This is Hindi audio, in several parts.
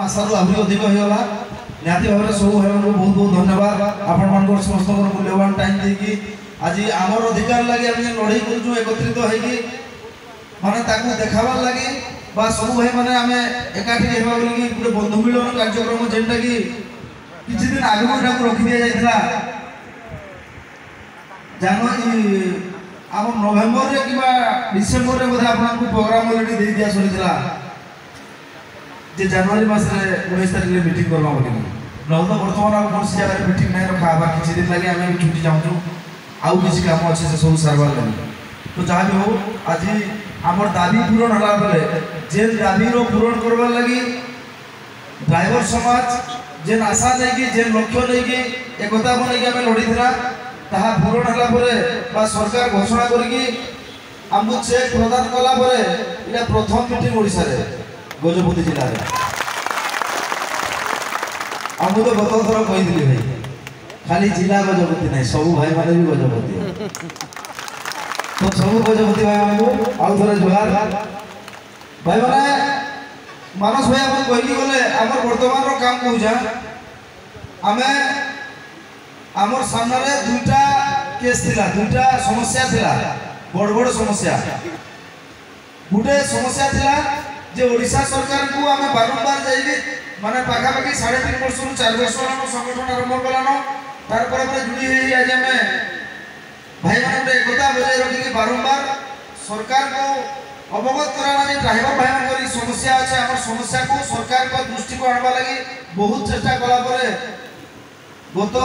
आशारू आहरी अधिक होगा निहाती भाव में सब भाई को बहुत बहुत धन्यवाद आपण मान समस्त मूल्यवान टाइम देकी आज आमर अधिकार लगे आम लड़ाई करूँ एकत्रित होगी माने ताकू देखाबार लगे बा सब भाई मैंने आम एकाठी होगा बोली गोटे बंधु मिलन कार्यक्रम जेनटा कि किसी दिन आगु यहाँ रखी दि जाता जनवरी आम नवेम्बर कि डिसेम्बर में बोधे आपको प्रोग्राम अलरेडी दे दिया सरीला जे जनवरी मस 19 तारिख में मीटिंग करवा बोली ना तो बर्तमान आप कौन सी जगह मीटिंग नहीं रखा बा किसी दिन लगे आम छुट्टी जाऊँ आउ किसी काम अच्छे से सब सारबार लगे तो जहाँ भी हो आज आमर दाबी पूरण होला बेले जेन दाबी रो पूरण करबार लगी ड्राइवर समाज जेन आशा नहीं जेन लक्ष्य नहीं एकता को लेकिन आम लड़ी ताहा पूरण होला परे बा सरकार घोषणा करके आमको चेक प्रदान कला परे इला प्रथम मीटिंग ओडिसा रे गजपति जिला रे आमको तो गत थर कहि दिली भाई खाली जिला गजपति नहीं सब भाई माने भी गजपति तो सब गजपति भाई माने आउ थरे जोहार भाई माने मानस भाई अपन कहि गले हमर वर्तमान रो काम कहूजा आमे आमर सामने दुईटा केस थिला दुईटा समस्या थिला बड़ बड़ समस्या गोटे समस्या थिला जे ओडिशा सरकार को आमे बारंबार जाइबे माने पाखा पाखी 3.5 वर्ष 4 वर्ष संगठन आरंभ कलानो तार पर जुड़ी है आज आमे भाई माने एकता बजाय रखी के बारंबार सरकार को अवगत कराना जे ड्राइवर भाई मान समस्या আছে हमर समस्या को सरकार को दृष्टि को आनबा लागि बहुत चेष्टा कला परे गत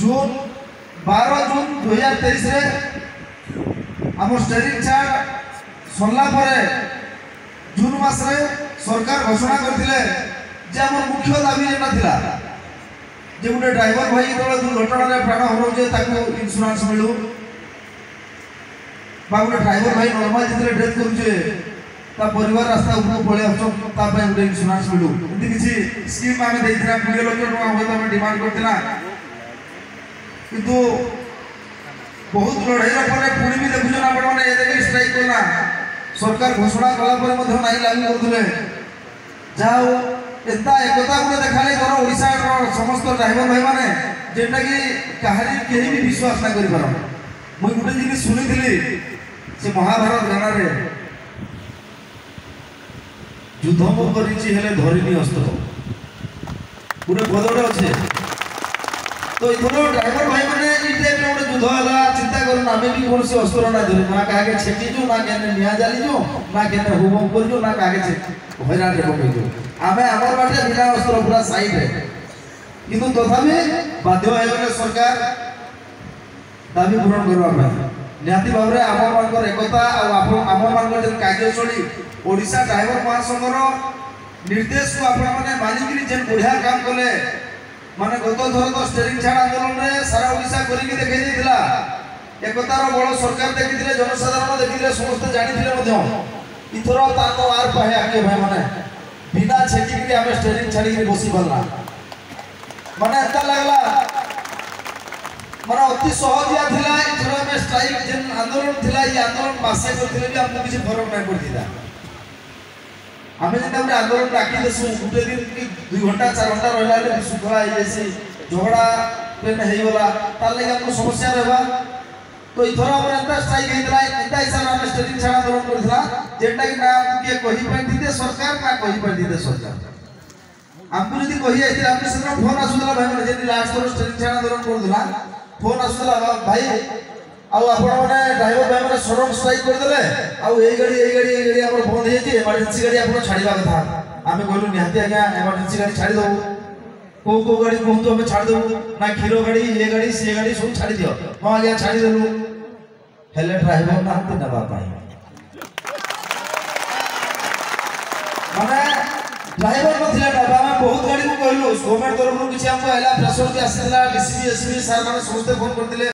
जून 12 जून 2023 रे हम स्टेरिंग चार्ट सरला परे जून मास रे सरकार घोषणा करथिले जे हमर मुख्य दाबी जेना थिला जे गुटे ड्राइवर भाई तळे दुर्घटना रे प्राण हरौ जे ताको इंश्योरेंस मिलु बा गुटे ड्राइवर भाई नॉर्मल जितरे डेथ करू जे ता परिवार रास्ता ऊपर पळे आछो ता पे गुटे इंश्योरेंस मिलु इति किछि स्कीम आमे देइथिना 20 लाख टका होय त आमे डिमांड करथिना किंतु बहुत लड़ाई पर पुणी भी देखुन आप स्ट्राइक कला सरकार घोषणा कला नहीं लागू करते जाओ एता एकता गोटे देखा धर ओडिशा समस्त ड्राइवर भाई माने जेटा कि कहानी कहीं भी विश्वास ना कर मुझे गोटे जिन शुणी से महाभारत गाना रे युद्ध मु कर धरिनी अस्त्र गोटे पदटे अच्छे तो इथरो ड्राइवर भाई माने ई टाइम रे गोटे युद्ध होला चिंता करन आमे भी कोनसी अस्त्र ना धरि ना काहे छेकी जो ना केने निया जाली जो ना केने हुबम कर जो ना काहे छे हैरान रे पकई जो आमे हमर बाटे बिना अस्त्र पूरा साइड रे किंतु तथापि बाध्य होय गले सरकार दाबी पूरण करबा पय निहाती भाव रे हमर मानकर एकता आ हमर मानकर जे कार्यशैली ओडिशा ड्राइवर महासंघर निर्देश को आपण माने मानिकरी जे बढ़िया काम कले माने गत थर तो स्टेरिंग छाड़ आंदोलन रे सारा ओडिशा करिके देखै दिला एकतार बळ सरकार देखिथिले जनसाधारण देखिथिले समस्त जानिथिले मध्य इथरो ताको आर पाहे आके भाई माने बिना छेकी के हम स्टेरिंग छाड़ी के बसी पड़ला माने एता लागला माने अति सहजिया थिला इथरो में स्ट्राइक जेन आंदोलन थिला ई आंदोलन मासे करथिले भी हमको किसी फरक नहीं पड़तिला हमें जेटा गोटे आंदोलन डाकी देसु गोटे दिन कि 2 घंटा 4 घंटा रहला ले सुखला हो जैसे झगड़ा पेन हे गला तार लगे हमको समस्या रहबा तो इथरा हमर एता स्ट्राइक हेतला एता हिसाब हम स्टेरिंग छाड़ा आंदोलन करथला जेटा कि ना के कहि पर दिते सरकार ना कहि पर दिते सरकार हमको यदि कहि आइते हम से फोन आसुला भाई माने जे लास्ट थोर स्टेरिंग छाड़ा आंदोलन करथला फोन आसुला भाई आउ आपण माने ड्राइवर भाई माने सडन स्ट्राइक कर देले आउ ए गाड़ी हमर बंद हे जे इमरजेंसी गाड़ी आपण छाड़ीबा कथा आमे कहलु निहाती आज्ञा इमरजेंसी गाड़ी छाड़ी दो को गाड़ी कहतो हमें छाड़ देबो ना खीरो गाड़ी ये गाड़ी से गाड़ी सब छाड़ी दियो हां आज्ञा छाड़ी देलु हेले ड्राइवर ना हाथ नबा पाई माने ड्राइवर नथिला बाबा में बहुत गाड़ी को कहलु गवर्नमेंट तरफ किछि हमको आइला प्रेशर के आसीला डीसीपी एसपी सर माने समस्त फोन करथिले